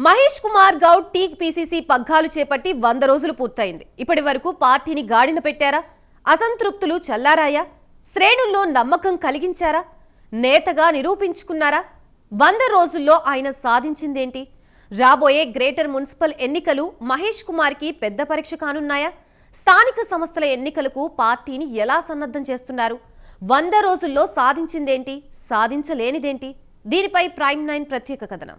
Mahesh Kumar Goud TPCC పగ్గాలు చేపట్టి 100 రోజులు పూర్తయింది. ఇప్పటి వరకు పార్టీని గాడిన పెట్టారా? అసంతృప్తులు చల్లారాయా? శ్రేణుల్లో నమ్మకం కలిగించారా? నేతగా నిరూపించుకున్నారా? 100 రోజుల్లో ఆయన సాధించిందేంటి? రాబోయే గ్రేటర్ మున్సిపల్ ఎన్నికలు మహేష్ కుమార్కి పెద్ద పరీక్ష కానున్నాయా? స్థానిక సంస్థల ఎన్నికలకు పార్టీని ఎలా సన్నద్ధం చేస్తున్నారు? 100 రోజుల్లో సాధించిందేంటి? సాధించలేనిదేంటి? దీనిపై ప్రైమ్ 9 ప్రత్యేక కథనం.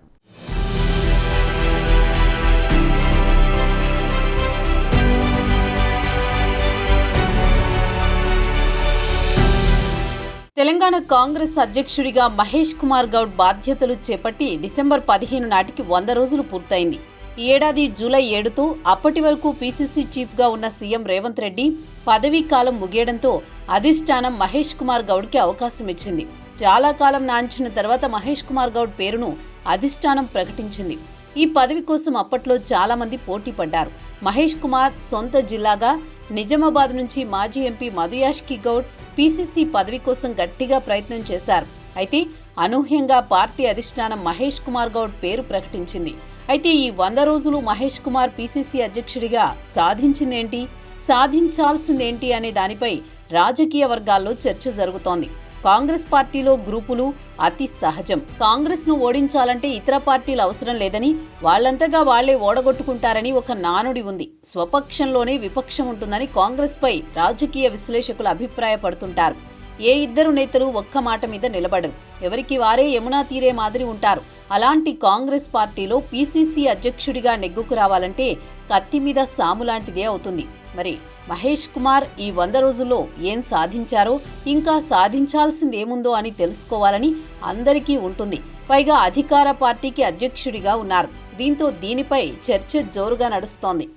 తెలంగాణ కాంగ్రెస్ అధ్యక్షుడిగా మహేష్ కుమార్ గౌడ్ బాధ్యతలు చేపట్టి డిసెంబర్ 15 నాటికి 100 రోజులు పూర్తయింది. ఈ ఏడాది జూలై 7తో అప్పటి వరకు పీసీసీ చీఫ్గా ఉన్న సీఎం రేవంత్ రెడ్డి పదవీ కాలం ముగియడంతో అధిష్టానం మహేష్ కుమార్ గౌడ్కి అవకాశం ఇచ్చింది. చాలా కాలం నాంచిన తర్వాత మహేష్ కుమార్ గౌడ్ పేరును అధిష్టానం ప్రకటించింది. ఈ పదవి కోసం అప్పట్లో చాలా మంది పోటీ పడ్డారు. మహేష్ కుమార్ సొంత జిల్లాగా నిజామాబాద్ నుంచి మాజీ ఎంపీ మధుయాష్కి గౌడ్ పీసీసీ పదవి కోసం గట్టిగా ప్రయత్నం చేశారు. అయితే అనూహ్యంగా పార్టీ అధిష్టానం మహేష్ కుమార్ గౌడ్ పేరు ప్రకటించింది. అయితే ఈ 100 రోజులు మహేష్ కుమార్ పీసీసీ అధ్యక్షుడిగా సాధించిందేంటి, సాధించాల్సిందేంటి అనే దానిపై రాజకీయ వర్గాల్లో చర్చ జరుగుతోంది. కాంగ్రెస్ పార్టీలో గ్రూపులు అతి సహజం. కాంగ్రెస్ ను ఓడించాలంటే ఇతర పార్టీలు అవసరం లేదని, వాళ్లంతగా వాళ్లే ఓడగొట్టుకుంటారని ఒక నానుడి ఉంది. స్వపక్షంలోనే విపక్షం ఉంటుందని కాంగ్రెస్ పై రాజకీయ విశ్లేషకులు అభిప్రాయపడుతుంటారు. ఏ ఇద్దరు నేతలు ఒక్క మాట మీద నిలబడరు. ఎవరికి వారే యమునా తీరే మాదిరి ఉంటారు. అలాంటి కాంగ్రెస్ పార్టీలో పీసీసీ అధ్యక్షుడిగా నెగ్గుకు రావాలంటే కత్తి మీద సాము లాంటిదే అవుతుంది. మరి మహేష్ కుమార్ ఈ 100 రోజుల్లో ఏం సాధించారో, ఇంకా సాధించాల్సిందేముందో అని తెలుసుకోవాలని అందరికీ ఉంటుంది. పైగా అధికార పార్టీకి అధ్యక్షుడిగా ఉన్నారు. దీంతో దీనిపై చర్చ జోరుగా నడుస్తోంది.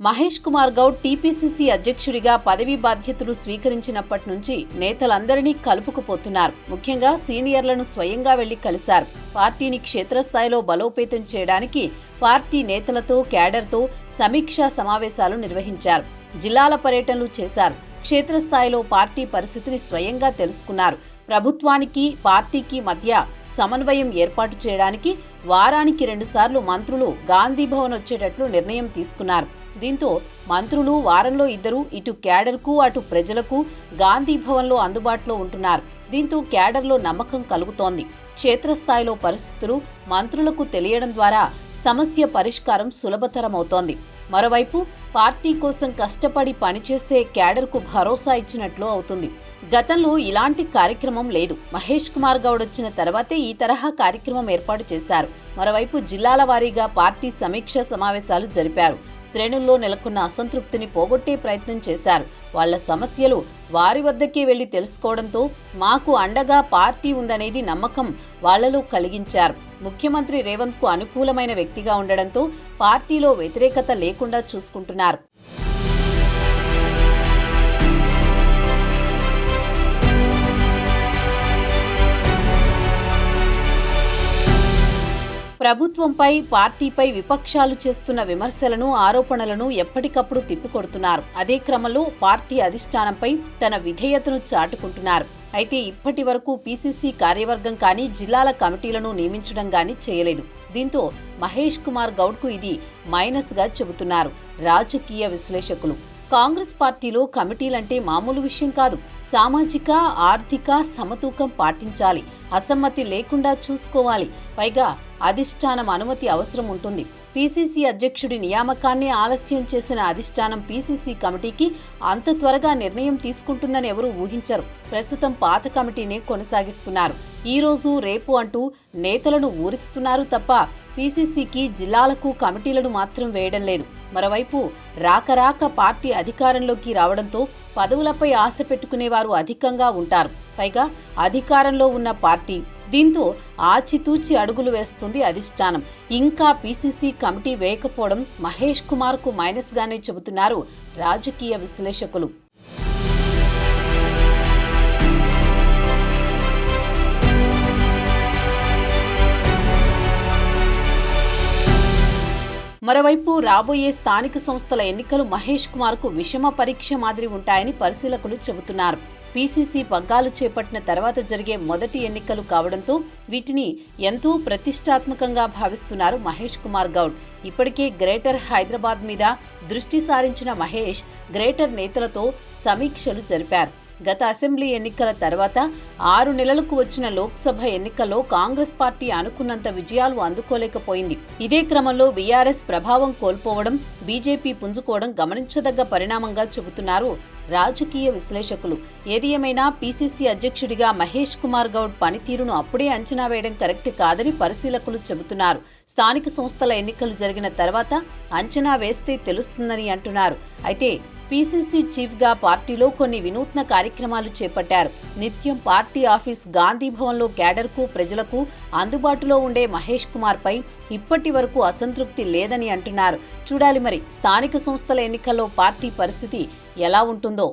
మహేష్ కుమార్ గౌడ్ టీపీసీసీ అధ్యక్షుడిగా పదవీ బాధ్యతలు స్వీకరించినప్పటి నుంచి నేతలందరినీ కలుపుకుపోతున్నారు. ముఖ్యంగా సీనియర్లను స్వయంగా వెళ్లి కలిశారు. పార్టీని క్షేత్రస్థాయిలో బలోపేతం చేయడానికి పార్టీ నేతలతో, క్యాడర్తో సమీక్షా సమావేశాలు నిర్వహించారు. జిల్లాల పర్యటనలు చేశారు. క్షేత్రస్థాయిలో పార్టీ పరిస్థితిని స్వయంగా తెలుసుకున్నారు. ప్రభుత్వానికి, పార్టీకి మధ్య సమన్వయం ఏర్పాటు చేయడానికి వారానికి 2 సార్లు మంత్రులు గాంధీ భవన్ వచ్చేటట్లు నిర్ణయం తీసుకున్నారు. దీంతో మంత్రులు వారంలో 2 ఇటు క్యాడర్కు, అటు ప్రజలకు గాంధీ భవన్లో అందుబాటులో ఉంటున్నారు. దీంతో క్యాడర్లో నమ్మకం కలుగుతోంది. క్షేత్రస్థాయిలో పరిస్థితులు మంత్రులకు తెలియడం ద్వారా సమస్య పరిష్కారం సులభతరమవుతోంది. మరోవైపు పార్టీ కోసం కష్టపడి పనిచేసే క్యాడర్కు భరోసా ఇచ్చినట్లు అవుతుంది. గతంలో ఇలాంటి కార్యక్రమం లేదు. మహేష్ కుమార్ గౌడ్ వచ్చిన తర్వాతే ఈ తరహా కార్యక్రమం ఏర్పాటు చేశారు. మరోవైపు జిల్లాల వారీగా పార్టీ సమీక్షా సమావేశాలు జరిపారు. శ్రేణుల్లో నెలకొన్న అసంతృప్తిని పోగొట్టే ప్రయత్నం చేశారు. వాళ్ల సమస్యలు వారి వద్దకే వెళ్లి తెలుసుకోవడంతో మాకు అండగా పార్టీ ఉందనేది నమ్మకం వాళ్లలో కలిగించారు. ముఖ్యమంత్రి రేవంత్ కు అనుకూలమైన వ్యక్తిగా ఉండడంతో పార్టీలో వ్యతిరేకత లేకుండా చూసుకుంటున్నారు. ప్రభుత్వంపై, పార్టీపై విపక్షాలు చేస్తున్న విమర్శలను, ఆరోపణలను ఎప్పటికప్పుడు తిప్పికొడుతున్నారు. అదే క్రమంలో పార్టీ అధిష్టానంపై తన విధేయతను చాటుకుంటున్నారు. అయితే ఇప్పటి వరకు పీసీసీ కార్యవర్గం కానీ, జిల్లాల కమిటీలను నియమించడం కానీ చేయలేదు. దీంతో మహేష్ కుమార్ గౌడ్కు ఇది మైనస్గా చెబుతున్నారు రాజకీయ విశ్లేషకులు. కాంగ్రెస్ పార్టీలో కమిటీలంటే మామూలు విషయం కాదు. సామాజిక, ఆర్థిక సమతూకం పాటించాలి. అసమ్మతి లేకుండా చూసుకోవాలి. పైగా అధిష్టానం అనుమతి అవసరం ఉంటుంది. పీసీసీ అధ్యక్షుడి నియామకాన్ని ఆలస్యం చేసిన అధిష్టానం పీసీసీ కమిటీకి అంత త్వరగా నిర్ణయం తీసుకుంటుందని ఎవరూ ఊహించరు. ప్రస్తుతం పాత కమిటీనే కొనసాగిస్తున్నారు. ఈ రోజు, రేపు అంటూ నేతలను ఊరిస్తున్నారు తప్ప పీసీసీకి, జిల్లాలకు కమిటీలను మాత్రం వేయడం లేదు. మరోవైపు రాక పార్టీ అధికారంలోకి రావడంతో పదవులపై ఆశ పెట్టుకునేవారు అధికంగా ఉంటారు. పైగా అధికారంలో ఉన్న పార్టీ. దీంతో ఆచితూచి అడుగులు వేస్తుంది అధిష్టానం. ఇంకా పీసీసీ కమిటీ వేయకపోవడం మహేష్ కుమార్కు మైనస్గానే చెబుతున్నారు రాజకీయ విశ్లేషకులు. మరోవైపు రాబోయే స్థానిక సంస్థల ఎన్నికలు మహేష్ కుమార్కు విషమ పరీక్ష మాదిరి ఉంటాయని పరిశీలకులు చెబుతున్నారు. పీసీసీ పగ్గాలు చేపట్టిన తర్వాత జరిగే మొదటి ఎన్నికలు కావడంతో వీటిని ఎంతో ప్రతిష్టాత్మకంగా భావిస్తున్నారు మహేష్ కుమార్ గౌడ్. ఇప్పటికే గ్రేటర్ హైదరాబాద్ మీద దృష్టి సారించిన మహేష్ గ్రేటర్ నేతలతో సమీక్షలు జరిపారు. గత అసెంబ్లీ ఎన్నికల తర్వాత 6 నెలలకు వచ్చిన లోక్సభ ఎన్నికల్లో కాంగ్రెస్ పార్టీ అనుకున్నంత విజయాలు అందుకోలేకపోయింది. ఇదే క్రమంలో బీఆర్ఎస్ ప్రభావం కోల్పోవడం, బీజేపీ పుంజుకోవడం గమనించదగ్గ పరిణామంగా చెబుతున్నారు రాజకీయ విశ్లేషకులు. ఏది ఏమైనా పీసీసీ అధ్యక్షుడిగా మహేష్ కుమార్ గౌడ్ పనితీరును అప్పుడే అంచనా వేయడం కరెక్ట్ కాదని పరిశీలకులు చెబుతున్నారు. స్థానిక సంస్థల ఎన్నికలు జరిగిన తర్వాత అంచనా వేస్తే తెలుస్తుందని అంటున్నారు. అయితే పీసీసీ చీఫ్గా పార్టీలో కొన్ని వినూత్న కార్యక్రమాలు చేపట్టారు. నిత్యం పార్టీ ఆఫీస్ గాంధీ భవన్లో క్యాడర్కు, ప్రజలకు అందుబాటులో ఉండే మహేష్ కుమార్పై ఇప్పటి వరకు అసంతృప్తి లేదని అంటున్నారు. చూడాలి మరి స్థానిక సంస్థల ఎన్నికల్లో పార్టీ పరిస్థితి ఎలా ఉంటుందో.